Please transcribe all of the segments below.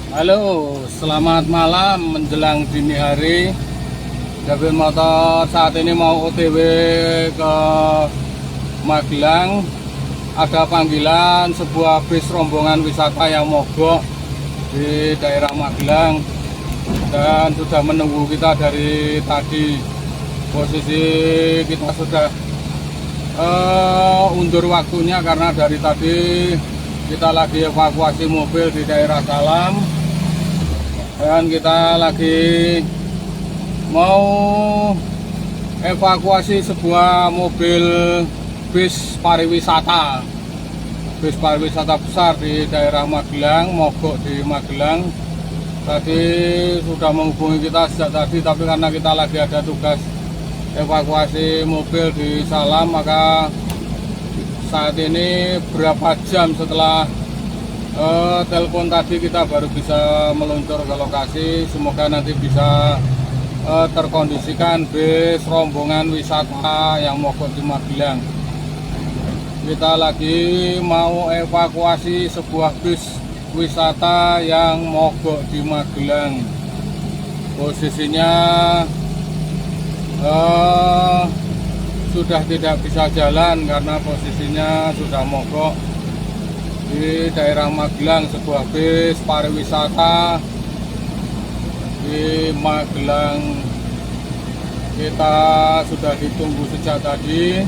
Halo, selamat malam menjelang dini hari. David Motor saat ini mau OTW ke Magelang. Ada panggilan sebuah bis rombongan wisata yang mogok di daerah Magelang dan sudah menunggu kita dari tadi. Posisi kita sudah undur waktunya karena dari tadi kita lagi evakuasi mobil di daerah Salam. Dan kita lagi mau evakuasi sebuah mobil bis pariwisata besar di daerah Magelang, mogok di Magelang. Tadi sudah menghubungi kita sejak tadi, tapi karena kita lagi ada tugas evakuasi mobil di Salam, maka saat ini berapa jam setelah telepon tadi kita baru bisa meluncur ke lokasi. Semoga nanti bisa terkondisikan bis rombongan wisata yang mogok di Magelang. Kita lagi mau evakuasi sebuah bis wisata yang mogok di Magelang. Posisinya sudah tidak bisa jalan karena posisinya sudah mogok di daerah Magelang. Sebuah bis pariwisata di Magelang. Kita sudah ditunggu sejak tadi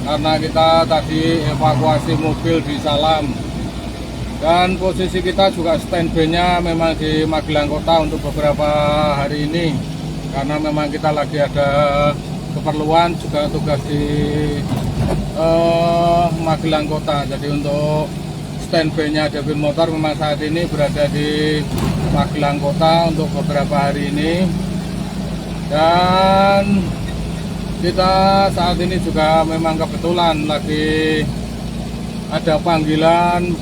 karena kita tadi evakuasi mobil di Salam, dan posisi kita juga standby-nya memang di Magelang Kota untuk beberapa hari ini karena memang kita lagi ada keperluan juga tugas di Magelang Kota. Jadi untuk standby-nya David Motor memang saat ini berada di Magelang Kota untuk beberapa hari ini. Dan kita saat ini juga memang kebetulan lagi ada panggilan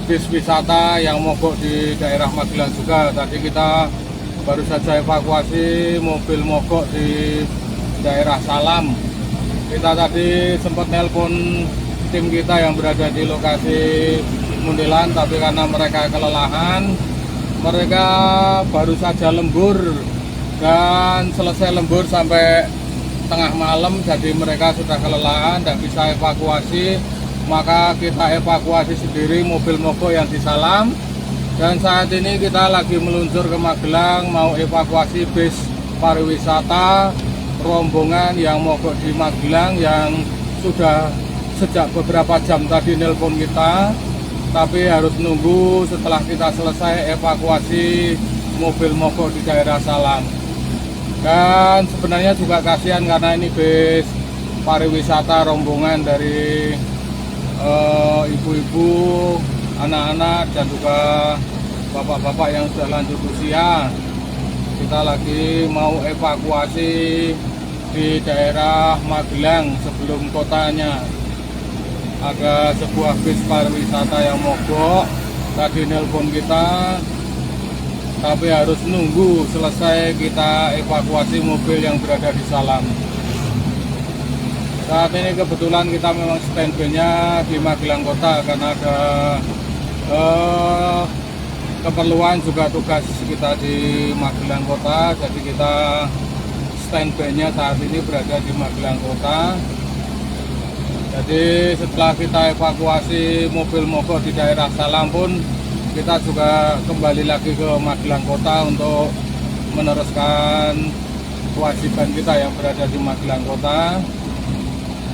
bis wisata yang mogok di daerah Magelang juga. Tadi kita baru saja evakuasi mobil mogok di daerah Salam. Kita tadi sempat nelpon tim kita yang berada di lokasi Muntilan, tapi karena mereka kelelahan, mereka baru saja lembur dan selesai lembur sampai tengah malam, jadi mereka sudah kelelahan dan bisa evakuasi. Maka kita evakuasi sendiri mobil mogok yang di Salam, dan saat ini kita lagi meluncur ke Magelang mau evakuasi bis pariwisata rombongan yang mogok di Magelang yang sudah sejak beberapa jam tadi nelpon kita, tapi harus nunggu setelah kita selesai evakuasi mobil mogok di daerah Salam. Dan sebenarnya juga kasihan karena ini bis pariwisata rombongan dari ibu-ibu, anak-anak, dan juga bapak-bapak yang sudah lanjut usia. Kita lagi mau evakuasi di daerah Magelang sebelum kotanya. Ada sebuah bis pariwisata yang mogok, tadi nelpon kita, tapi harus nunggu selesai kita evakuasi mobil yang berada di Salam. Saat ini kebetulan kita memang standby-nya di Magelang Kota karena ada keperluan juga tugas kita di Magelang Kota. Jadi kita standby-nya saat ini berada di Magelang Kota. Jadi setelah kita evakuasi mobil mogok di daerah Salam pun, kita juga kembali lagi ke Magelang Kota untuk meneruskan kewajiban kita yang berada di Magelang Kota.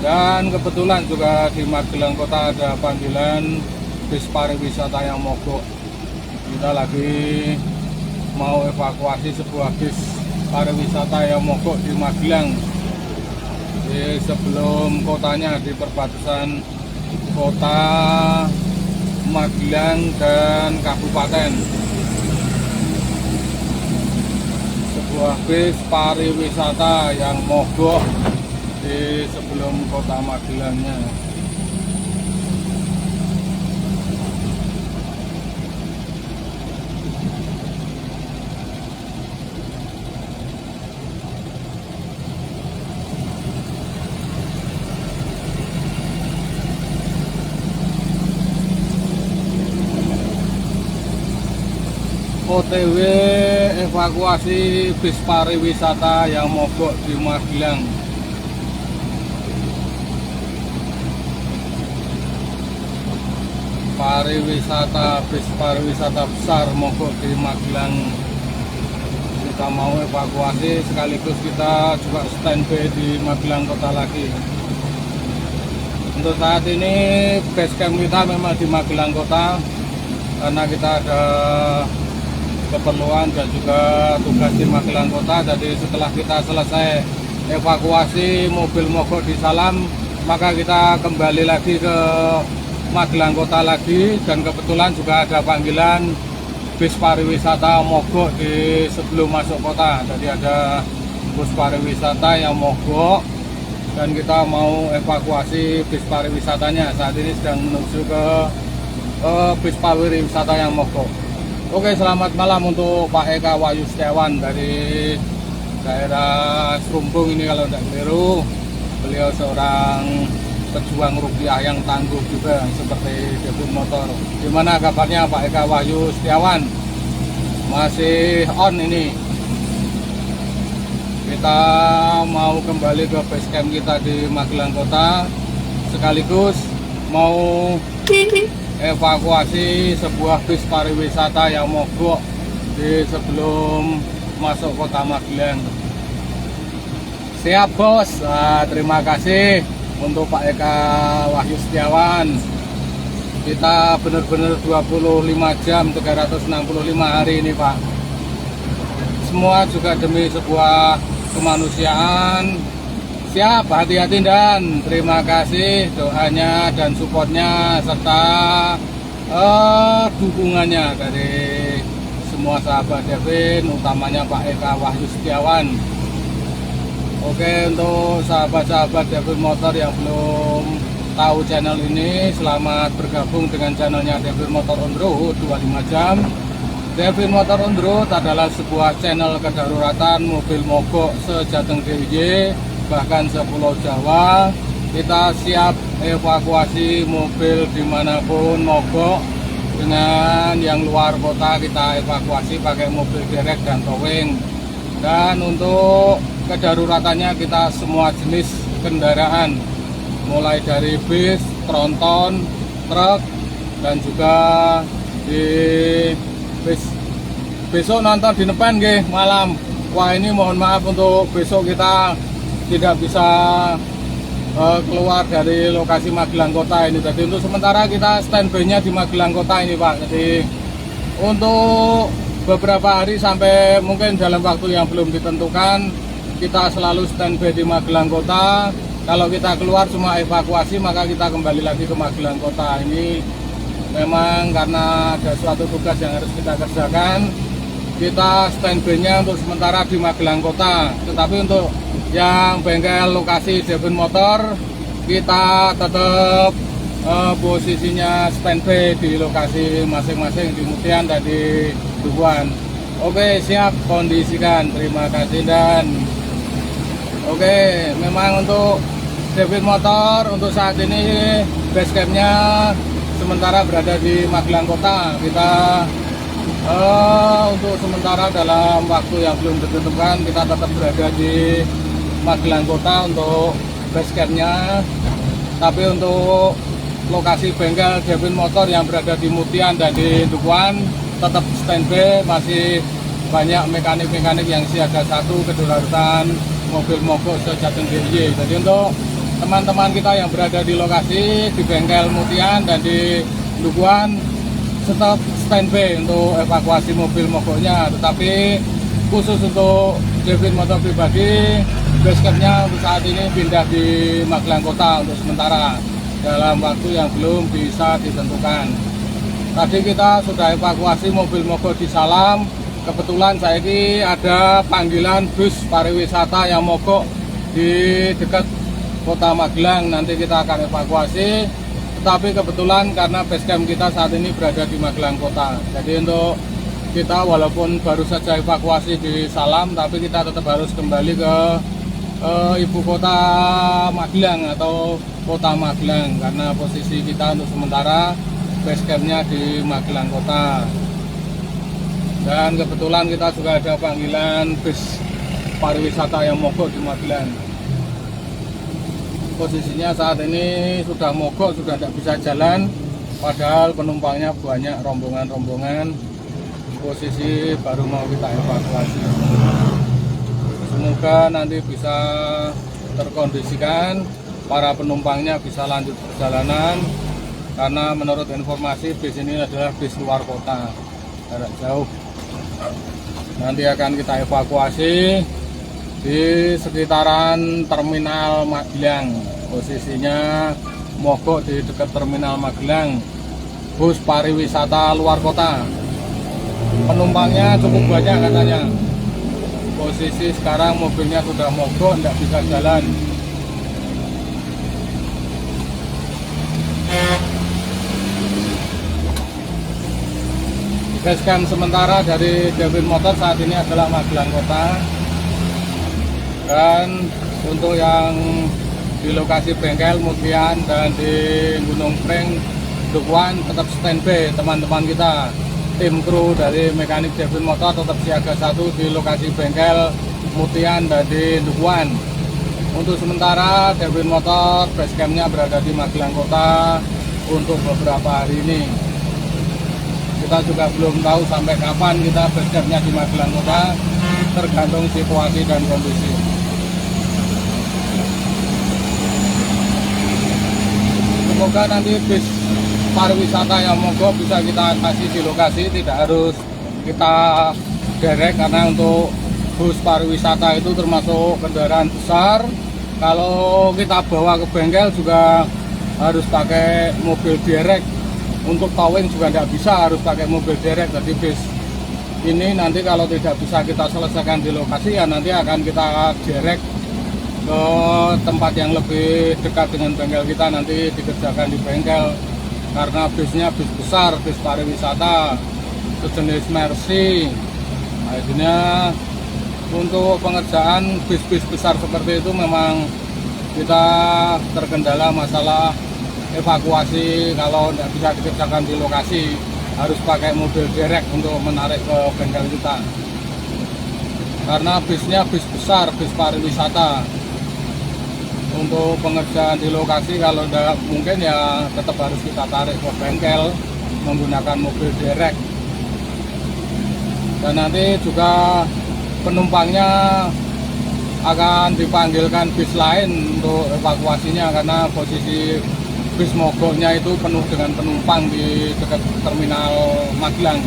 Dan kebetulan juga di Magelang Kota ada panggilan bis pariwisata yang mogok. Kita lagi mau evakuasi sebuah bis pariwisata yang mogok di Magelang, di sebelum kotanya, di perbatasan kota Magelang dan kabupaten. Sebuah bis pariwisata yang mogok di sebelum kota Magelangnya. OTW evakuasi bis pariwisata yang mogok di Magelang. Bis pariwisata besar mogok di Magelang. Kita mau evakuasi sekaligus kita juga standby di Magelang kota lagi. Untuk saat ini base camp kita memang di Magelang kota karena kita ada keperluan dan juga tugas di Magelang kota. Jadi setelah kita selesai evakuasi mobil mogok di Salam, maka kita kembali lagi ke Magelang kota lagi, dan kebetulan juga ada panggilan bis pariwisata mogok di sebelum masuk kota. Jadi ada bus pariwisata yang mogok dan kita mau evakuasi bis pariwisatanya. Saat ini sedang menuju ke bis pariwisata yang mogok. Oke, selamat malam untuk Pak Eka Wahyu Setiawan dari daerah Serumbung ini kalau tidak keliru. Beliau seorang pejuang rupiah yang tangguh juga seperti Devin Motor. Gimana kabarnya Pak Eka Wahyu Setiawan? Masih on ini. Kita mau kembali ke base camp kita di Magelang kota, sekaligus mau evakuasi sebuah bis pariwisata yang mogok di sebelum masuk kota Magelang. Siap bos. Terima kasih untuk Pak Eka Wahyu Setiawan. Kita benar-benar 25 jam 365 hari ini Pak. Semua juga demi sebuah kemanusiaan. Siap, hati-hati dan terima kasih doanya dan supportnya serta dukungannya dari semua sahabat Devin, utamanya Pak Eka Wahyu Setiawan. Oke, untuk sahabat-sahabat Devin Motor yang belum tahu channel ini, selamat bergabung dengan channelnya Devin Motor on Road 25 jam. Devin Motor on Road adalah sebuah channel kedaruratan mobil mogok sejateng DIY, bahkan sepulau Jawa. Kita siap evakuasi mobil dimanapun mogok. Dengan yang luar kota kita evakuasi pakai mobil derek dan towing. Dan untuk kedaruratannya kita semua jenis kendaraan, mulai dari bis, tronton, truk, dan juga di bis. Besok nonton di depan nggih malam. Wah, ini mohon maaf untuk besok kita tidak bisa keluar dari lokasi Magelang kota ini. Jadi untuk sementara kita standby-nya di Magelang kota ini Pak. Jadi untuk beberapa hari sampai mungkin dalam waktu yang belum ditentukan, kita selalu standby di Magelang kota. Kalau kita keluar cuma evakuasi, maka kita kembali lagi ke Magelang kota. Ini memang karena ada suatu tugas yang harus kita kerjakan. Kita standby-nya untuk sementara di Magelang kota. Tetapi untuk yang bengkel lokasi Devin Motor, kita tetap posisinya standby di lokasi masing-masing di Mudian dan di Dukuhan. Oke, siap, kondisikan. Terima kasih dan oke, memang untuk Devin Motor untuk saat ini base campnya sementara berada di Magelang kota. Kita untuk sementara dalam waktu yang belum ditentukan kita tetap berada di Magelang kota untuk base campnya. Tapi untuk lokasi bengkel Devin Motor yang berada di Mudian dan di Dukuhan tetap standby. Masih banyak mekanik-mekanik yang siaga satu kedaruratan mobil mogok sejateng DIY. Jadi untuk teman-teman kita yang berada di lokasi di bengkel Mudian dan di Dukuhan tetap standby untuk evakuasi mobil mogoknya. Tetapi khusus untuk Devin Motor pribadi, base campnya untuk saat ini pindah di Magelang kota untuk sementara dalam waktu yang belum bisa ditentukan. Tadi kita sudah evakuasi mobil mogok di Salam. Kebetulan saya ini ada panggilan bus pariwisata yang mogok di dekat kota Magelang. Nanti kita akan evakuasi. Tetapi kebetulan karena base camp kita saat ini berada di Magelang kota. Jadi untuk kita walaupun baru saja evakuasi di Salam, tapi kita tetap harus kembali ke ibu kota Magelang atau kota Magelang, karena posisi kita untuk sementara base campnya di Magelang kota. Dan Dan kebetulan kita juga ada panggilan bis pariwisata yang mogok di Magelang. Posisinya saat ini sudah mogok, sudah tidak bisa jalan, padahal penumpangnya banyak, rombongan-rombongan. Posisi baru mau kita evakuasi. Semoga nanti bisa terkondisikan, para penumpangnya bisa lanjut perjalanan, karena menurut informasi bis ini adalah bis luar kota, jarak jauh. Nanti akan kita evakuasi di sekitaran Terminal Magelang. Posisinya mogok di dekat Terminal Magelang, bus pariwisata luar kota. Penumpangnya cukup banyak katanya. Posisi sekarang mobilnya sudah mogok, tidak bisa jalan. Basecamp sementara dari Devin Motor saat ini adalah Magelang Kota. Dan untuk yang di lokasi bengkel Mutian dan di Gunung Pring Dukuhan tetap standby teman-teman kita. Tim kru dari mekanik Devin Motor tetap siaga 1 di lokasi bengkel Mutian dan di Dukuhan. Untuk sementara Devin Motor basecampnya berada di Magelang Kota untuk beberapa hari ini. Kita juga belum tahu sampai kapan kita basecampnya di Magelang Kota, tergantung situasi dan kondisi. Semoga nanti bis pariwisata yang mogok bisa kita kasih di lokasi, tidak harus kita derek, karena untuk bus pariwisata itu termasuk kendaraan besar. Kalau kita bawa ke bengkel juga harus pakai mobil derek. Untuk towing juga tidak bisa, harus pakai mobil derek. Jadi bis ini nanti kalau tidak bisa kita selesaikan di lokasi, ya nanti akan kita derek ke tempat yang lebih dekat dengan bengkel kita, nanti dikerjakan di bengkel. Karena bisnya bis besar, bis pariwisata sejenis Mercy. Akhirnya untuk pengerjaan bis-bis besar seperti itu memang kita terkendala masalah evakuasi. Kalau tidak bisa dikerjakan di lokasi, harus pakai mobil derek untuk menarik ke bengkel kita. Karena bisnya bis besar, bis pariwisata. Untuk pengerjaan di lokasi kalau tidak mungkin, ya tetap harus kita tarik ke bengkel menggunakan mobil derek. Dan nanti juga penumpangnya akan dipanggilkan bis lain untuk evakuasinya, karena posisi bis mogoknya itu penuh dengan penumpang di dekat Terminal Magelang.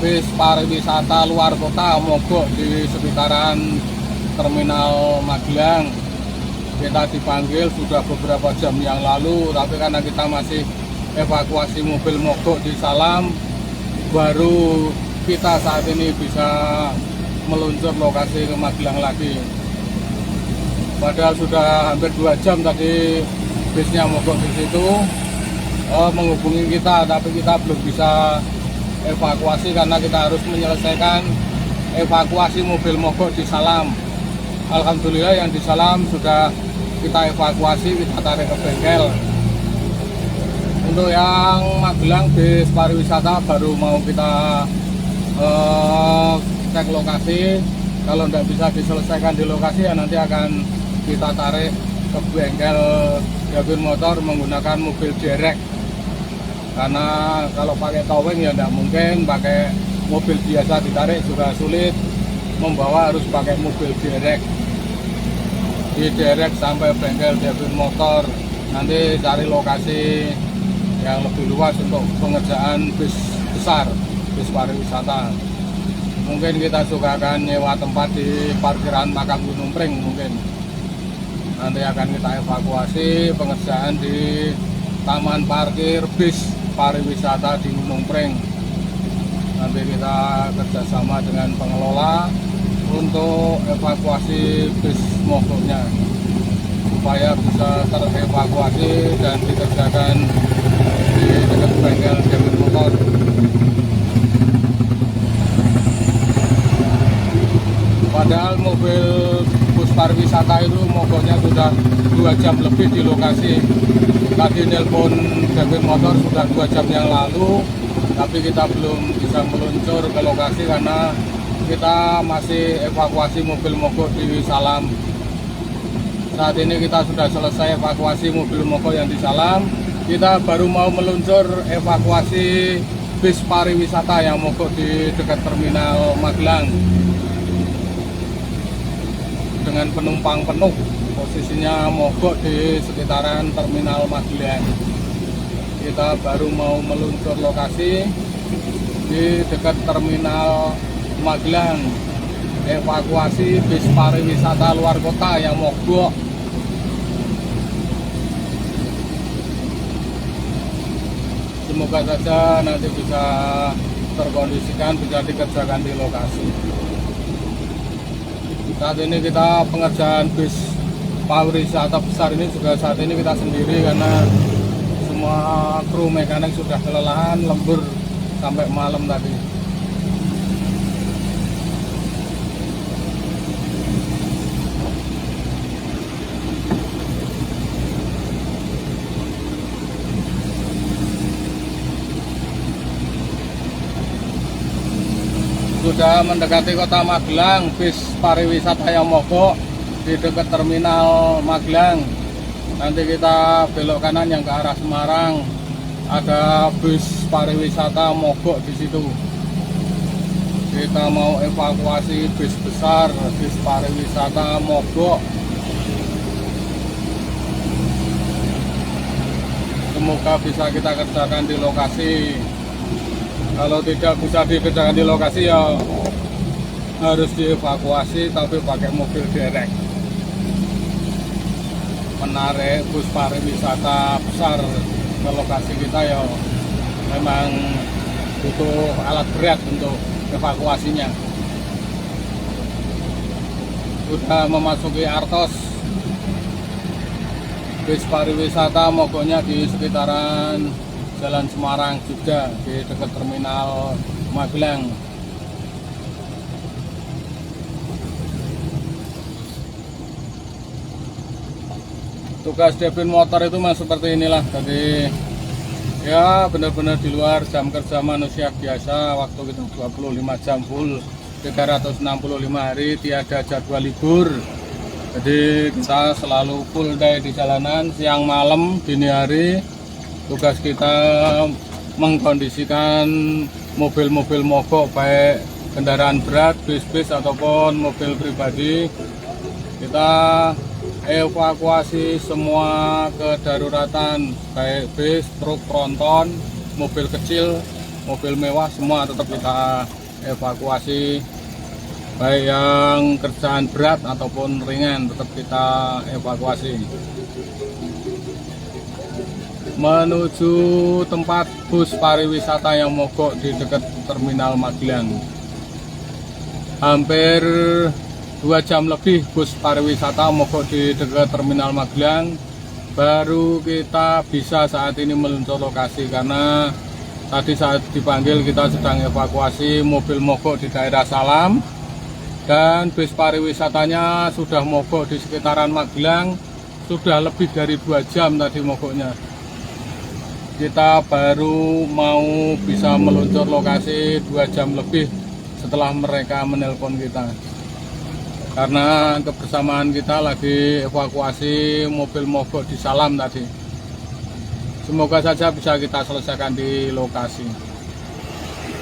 Bis pariwisata luar kota mogok di sekitaran Terminal Magelang. Kita dipanggil sudah beberapa jam yang lalu, tapi karena kita masih evakuasi mobil mogok di Salam, baru kita saat ini bisa meluncur lokasi ke Magelang lagi. Padahal sudah hampir 2 jam tadi bisnya mogok di situ, menghubungi kita, tapi kita belum bisa evakuasi karena kita harus menyelesaikan evakuasi mobil mogok di Salam. Alhamdulillah yang di Salam sudah kita evakuasi, kita tarik ke bengkel. Untuk yang Magelang bis pariwisata baru mau kita cek lokasi. Kalau tidak bisa diselesaikan di lokasi, ya nanti akan kita tarik ke bengkel Devin Motor menggunakan mobil derek. Karena kalau pakai towing ya tidak mungkin, pakai mobil biasa ditarik juga sulit, membawa harus pakai mobil derek. Di derek sampai bengkel Devin Motor, nanti cari lokasi yang lebih luas untuk pengerjaan bis besar, bis pariwisata. Mungkin kita juga akan nyewa tempat di parkiran Makam Gunung Pring mungkin. Nanti akan kita evakuasi pengerjaan di taman parkir bis pariwisata di Gunung Pring. Nanti kita kerjasama dengan pengelola untuk evakuasi bis mogoknya, supaya bisa terevakuasi dan dikerjakan di dekat bengkel Devin Motor. Padahal mobil bus pariwisata itu mogoknya sudah 2 jam lebih di lokasi. Tadi nelpon Devin Motor sudah 2 jam yang lalu, tapi kita belum bisa meluncur ke lokasi karena kita masih evakuasi mobil mogok di Salam. Saat ini kita sudah selesai evakuasi mobil mogok yang di Salam. Kita baru mau meluncur evakuasi bis pariwisata yang mogok di dekat terminal Magelang dengan penumpang penuh. Posisinya mogok di sekitaran terminal Magelang. Kita baru mau meluncur lokasi di dekat terminal Magelang, evakuasi bis pariwisata luar kota yang mogok. Semoga saja nanti bisa terkondisikan, bisa dikerjakan di lokasi. Saat ini kita pengerjaan bis pariwisata besar ini juga saat ini kita sendiri karena semua kru mekanik sudah kelelahan, lembur sampai malam tadi. Sudah mendekati kota Magelang, bis pariwisata yang mogok di dekat terminal Magelang. Nanti kita belok kanan yang ke arah Semarang, ada bis pariwisata mogok di situ. Kita mau evakuasi bis besar, bis pariwisata mogok. Semoga bisa kita kerjakan di lokasi. Kalau tidak bisa dikerjakan di lokasi ya harus dievakuasi, tapi pakai mobil derek. Menarik bus pariwisata besar ke lokasi kita ya memang butuh alat berat untuk evakuasinya. Sudah memasuki Artos. Bis pariwisata mogoknya di sekitaran Jalan Semarang juga di dekat terminal Magelang. Tugas Devin Motor itu mas seperti inilah. Jadi ya benar-benar di luar jam kerja manusia biasa. Waktu kita 25 jam full, 365 hari, tiada jadwal libur. Jadi kita selalu full day di jalanan, siang malam, dini hari. Tugas kita mengkondisikan mobil-mobil mogok, baik kendaraan berat, bis-bis ataupun mobil pribadi. Kita evakuasi semua kedaruratan, baik bis, truk, tronton, mobil kecil, mobil mewah, semua tetap kita evakuasi. Baik yang kerjaan berat ataupun ringan tetap kita evakuasi. Menuju tempat bus pariwisata yang mogok di dekat terminal Magelang. Hampir 2 jam lebih bus pariwisata mogok di dekat terminal Magelang. Baru kita bisa saat ini meluncur lokasi karena tadi saat dipanggil kita sedang evakuasi mobil mogok di daerah Salam. Dan bis pariwisatanya sudah mogok di sekitaran Magelang. Sudah lebih dari 2 jam tadi mogoknya. Kita baru mau bisa meluncur lokasi 2 jam lebih setelah mereka menelpon kita. Karena kebersamaan kita lagi evakuasi mobil mogok di Salam tadi. Semoga saja bisa kita selesaikan di lokasi.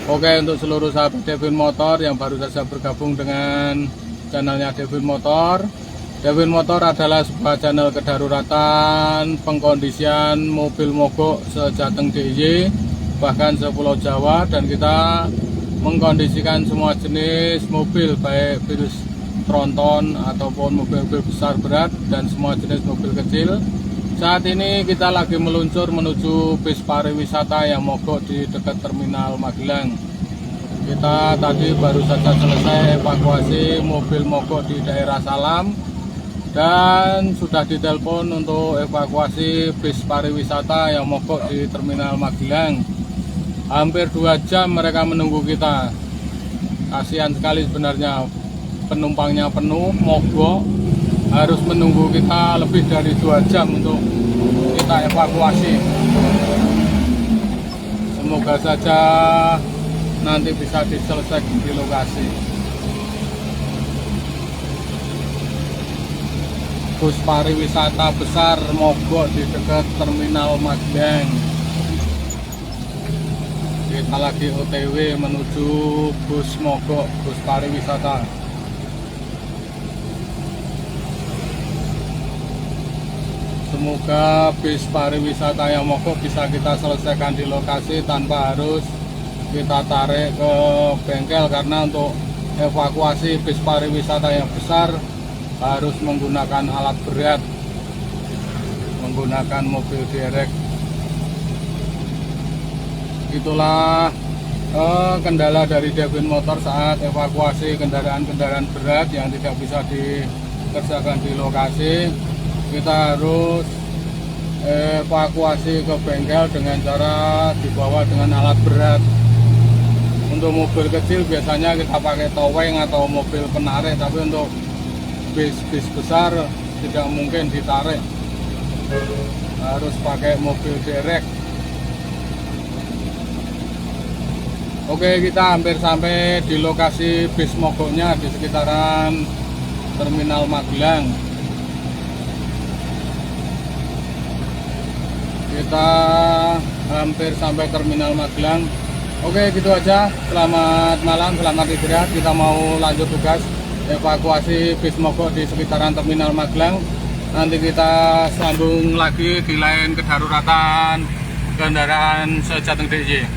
Oke, untuk seluruh sahabat Devin Motor yang baru saja bergabung dengan channelnya Devin Motor. Devin Motor adalah sebuah channel kedaruratan pengkondisian mobil mogok se-Jateng DIY, bahkan se-Pulau Jawa, dan kita mengkondisikan semua jenis mobil baik bis tronton ataupun mobil-mobil besar berat dan semua jenis mobil kecil. Saat ini kita lagi meluncur menuju bis pariwisata yang mogok di dekat terminal Magelang. Kita tadi baru saja selesai evakuasi mobil mogok di daerah Salam. Dan sudah ditelepon untuk evakuasi bis pariwisata yang mogok di terminal Magelang. Hampir 2 jam mereka menunggu kita. Kasihan sekali sebenarnya, penumpangnya penuh, mogok, harus menunggu kita lebih dari 2 jam untuk kita evakuasi. Semoga saja nanti bisa diselesaikan di lokasi. Bus pariwisata besar mogok di dekat Terminal Magelang. Kita lagi OTW menuju bus mogok, bus pariwisata. Semoga bis pariwisata yang mogok bisa kita selesaikan di lokasi tanpa harus kita tarik ke bengkel, karena untuk evakuasi bis pariwisata yang besar harus menggunakan alat berat, menggunakan mobil derek. Itulah kendala dari Devin Motor saat evakuasi kendaraan-kendaraan berat yang tidak bisa dikerjakan di lokasi. Kita harus evakuasi ke bengkel dengan cara dibawa dengan alat berat. Untuk mobil kecil biasanya kita pakai toweng atau mobil penarik, tapi untuk bis besar tidak mungkin ditarik, harus pakai mobil derek. Oke, kita hampir sampai di lokasi bis mogoknya di sekitaran Terminal Magelang. Kita hampir sampai Terminal Magelang. Oke, gitu aja. Selamat malam, selamat istirahat. Kita mau lanjut tugas evakuasi bis mogok di sekitaran Terminal Magelang. Nanti kita sambung lagi di lain kedaruratan kendaraan Sejateng DIY.